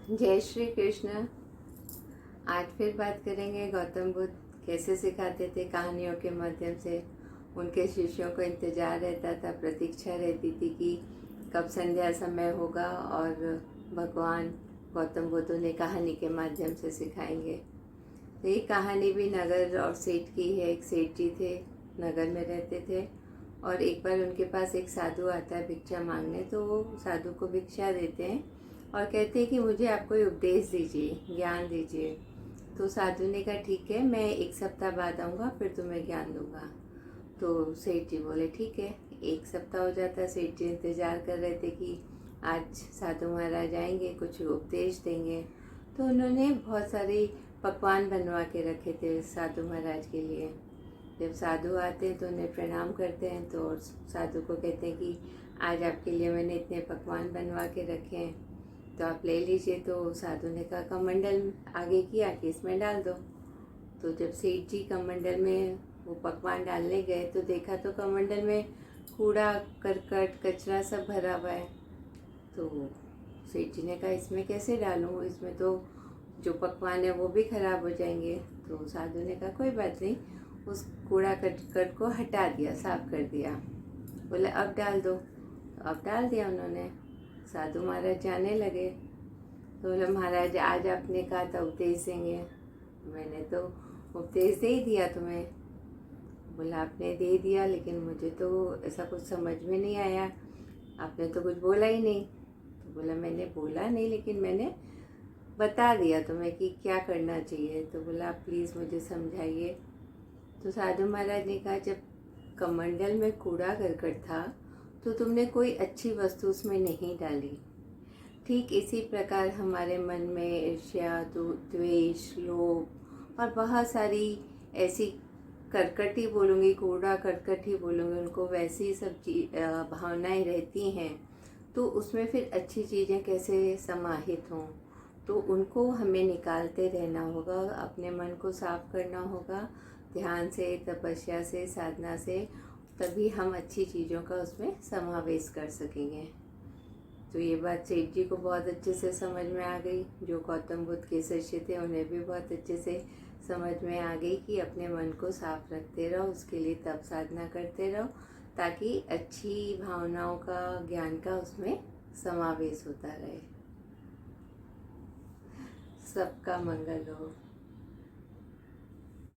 जय श्री कृष्ण। आज फिर बात करेंगे गौतम बुद्ध कैसे सिखाते थे कहानियों के माध्यम से। उनके शिष्यों को इंतज़ार रहता था, प्रतीक्षा रहती थी कि कब संध्या समय होगा और भगवान गौतम बुद्ध उन्हें कहानी के माध्यम से सिखाएंगे। तो ये कहानी भी नगर और सेठ की है। एक सेठ जी थे, नगर में रहते थे और एक बार उनके पास एक साधु आता है भिक्षा मांगने। तो वो साधु को भिक्षा देते हैं और कहते हैं कि मुझे आप कोई उपदेश दीजिए, ज्ञान दीजिए। तो साधु ने कहा ठीक है, मैं एक सप्ताह बाद आऊँगा, फिर तुम्हें ज्ञान दूंगा। तो सेठ जी बोले ठीक है। एक सप्ताह हो जाता, सेठ जी इंतज़ार कर रहे थे कि आज साधु महाराज आएंगे, कुछ उपदेश देंगे। तो उन्होंने बहुत सारे पकवान बनवा के रखे थे साधु महाराज के लिए। जब साधु आते हैं तो उन्हें प्रणाम करते हैं, तो साधु को कहते हैं कि आज आपके लिए मैंने इतने पकवान बनवा के रखे हैं, तो आप ले लीजिए। तो साधु ने कहा कमंडल आगे किया कि इसमें डाल दो। तो जब सेठ जी कमंडल में वो पकवान डालने गए तो देखा तो कमंडल में कूड़ा करकट कचरा सब भरा हुआ है। तो सेठ जी ने कहा इसमें कैसे डालूँ, इसमें तो जो पकवान है वो भी खराब हो जाएंगे। तो साधु ने कहा कोई बात नहीं, उस कूड़ा करकट को हटा दिया, साफ कर दिया। बोले अब डाल दो। तो अब डाल दिया उन्होंने। साधु महाराज जाने लगे। तो बोले महाराज आज आपने कहा था उपदेश देंगे, मैंने तो उपदेश दे ही दिया तुम्हें। बोला आपने दे दिया, लेकिन मुझे तो ऐसा कुछ समझ में नहीं आया, आपने तो कुछ बोला ही नहीं। तो बोला मैंने बोला नहीं, लेकिन मैंने बता दिया तुम्हें कि क्या करना चाहिए। तो बोला आप प्लीज़ मुझे समझाइए। तो साधु महाराज ने कहा जब कमंडल में कूड़ा करकट था तो तुमने कोई अच्छी वस्तु उसमें नहीं डाली। ठीक इसी प्रकार हमारे मन में ईर्ष्या, द्वेष, लोभ और बहुत सारी ऐसी करकट ही बोलूँगी, कूड़ा करकट ही बोलूँगी, उनको वैसी सब भावनाएं रहती हैं। तो उसमें फिर अच्छी चीज़ें कैसे समाहित हों, तो उनको हमें निकालते रहना होगा, अपने मन को साफ करना होगा ध्यान से, तपस्या से, साधना से। तभी हम अच्छी चीज़ों का उसमें समावेश कर सकेंगे। तो ये बात सेठ जी को बहुत अच्छे से समझ में आ गई। जो गौतम बुद्ध के शिष्य थे उन्हें भी बहुत अच्छे से समझ में आ गई कि अपने मन को साफ रखते रहो, उसके लिए तप साधना करते रहो, ताकि अच्छी भावनाओं का, ज्ञान का उसमें समावेश होता रहे। सबका मंगल हो।